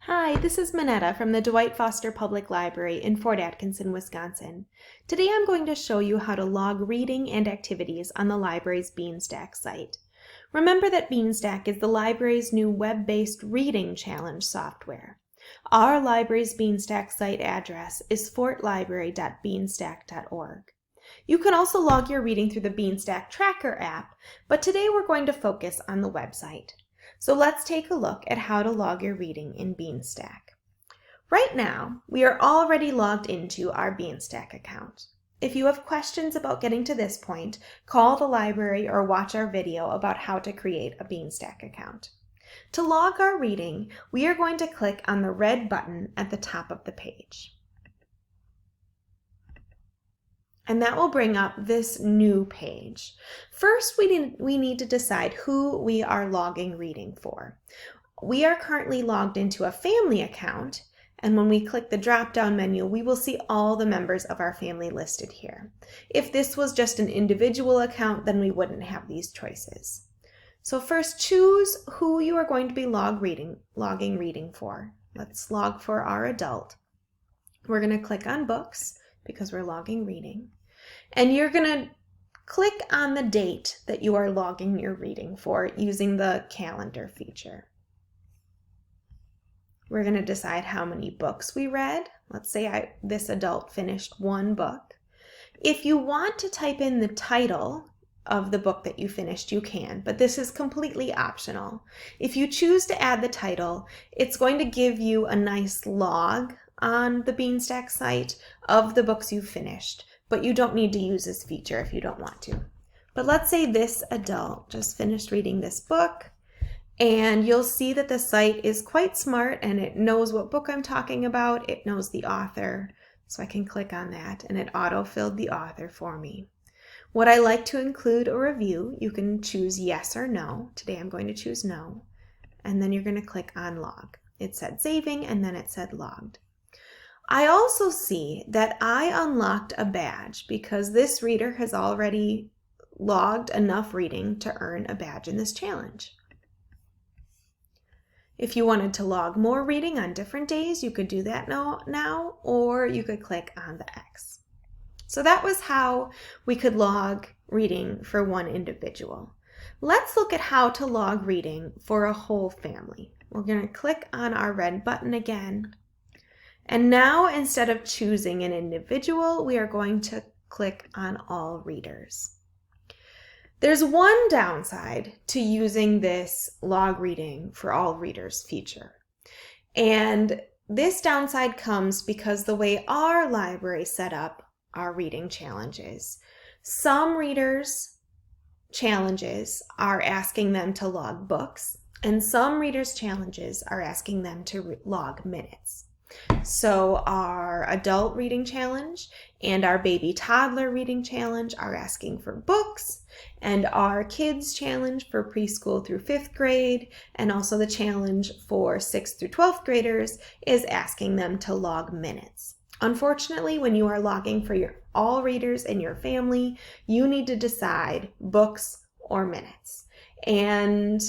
Hi, this is Minetta from the Dwight Foster Public Library in Fort Atkinson, Wisconsin. Today I'm going to show you how to log reading and activities on the library's Beanstack site. Remember that Beanstack is the library's new web-based reading challenge software. Our library's Beanstack site address is fortlibrary.beanstack.org. You can also log your reading through the Beanstack Tracker app, but today we're going to focus on the website. So let's take a look at how to log your reading in Beanstack. Right now, we are already logged into our Beanstack account. If you have questions about getting to this point, call the library or watch our video about how to create a Beanstack account. To log our reading, we are going to click on the red button at the top of the page. And that will bring up this new page. First, we need to decide who we are logging reading for. We are currently logged into a family account, and when we click the drop-down menu, we will see all the members of our family listed here. If this was just an individual account, then we wouldn't have these choices. So first, choose who you are going to be logging reading for. Let's log for our adult. We're going to click on books, because we're logging reading. And you're going to click on the date that you are logging your reading for using the calendar feature. We're going to decide how many books we read. Let's say this adult finished one book. If you want to type in the title of the book that you finished, you can, but this is completely optional. If you choose to add the title, it's going to give you a nice log on the Beanstack site of the books you've finished, but you don't need to use this feature if you don't want to. But let's say this adult just finished reading this book, and you'll see that the site is quite smart and it knows what book I'm talking about. It knows the author, so I can click on that and it auto-filled the author for me. Would I like to include a review? You can choose yes or no. Today I'm going to choose no, and then you're going to click on log. It said saving and then it said logged. I also see that I unlocked a badge because this reader has already logged enough reading to earn a badge in this challenge. If you wanted to log more reading on different days, you could do that now, or you could click on the X. So that was how we could log reading for one individual. Let's look at how to log reading for a whole family. We're going to click on our red button again. And now, instead of choosing an individual, we are going to click on all readers. There's one downside to using this log reading for all readers feature. And this downside comes because the way our library set up our reading challenges. Some readers' challenges are asking them to log books, and some readers' challenges are asking them to log minutes. So our adult reading challenge and our baby toddler reading challenge are asking for books, and our kids challenge for preschool through 5th grade, and also the challenge for 6th through 12th graders is asking them to log minutes. Unfortunately, when you are logging for all readers in your family, you need to decide books or minutes. And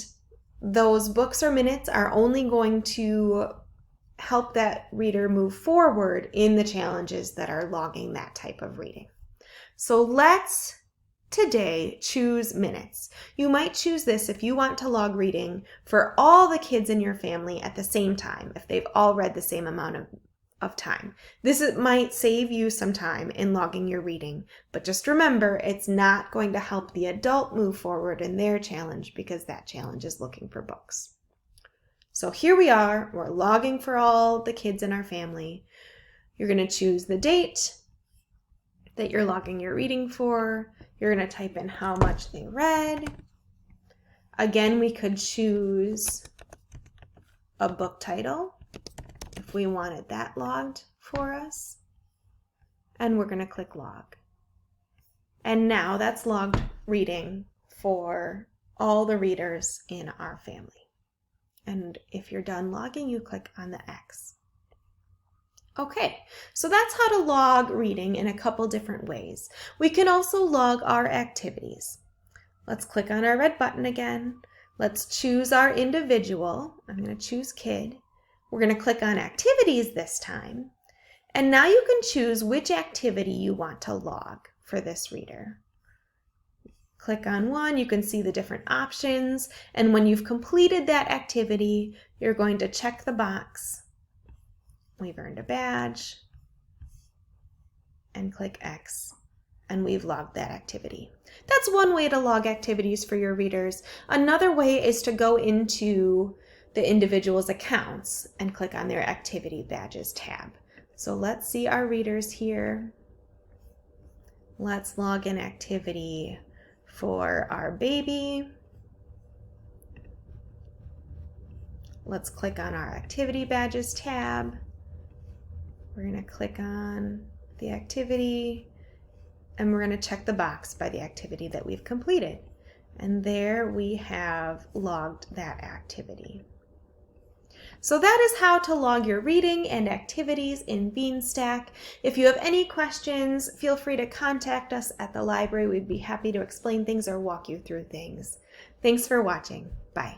those books or minutes are only going to help that reader move forward in the challenges that are logging that type of reading. So let's today choose minutes. You might choose this if you want to log reading for all the kids in your family at the same time, if they've all read the same amount of time. Might save you some time in logging your reading, but just remember, it's not going to help the adult move forward in their challenge because that challenge is looking for books. So here we are, we're logging for all the kids in our family. You're going to choose the date that you're logging your reading for. You're going to type in how much they read. Again, we could choose a book title if we wanted that logged for us. And we're going to click log. And now that's logged reading for all the readers in our family. And if you're done logging, you click on the X. Okay, so that's how to log reading in a couple different ways. We can also log our activities. Let's click on our red button again. Let's choose our individual. I'm going to choose kid. We're going to click on activities this time. And now you can choose which activity you want to log for this reader. Click on one, you can see the different options, and when you've completed that activity, you're going to check the box. We've earned a badge, and click X, and we've logged that activity. That's one way to log activities for your readers. Another way is to go into the individual's accounts and click on their activity badges tab. So let's see our readers here. Let's log an activity for our baby. Let's click on our activity badges tab. We're going to click on the activity and we're going to check the box by the activity that we've completed. And there we have logged that activity. So that is how to log your reading and activities in Beanstack. If you have any questions, feel free to contact us at the library. We'd be happy to explain things or walk you through things. Thanks for watching. Bye.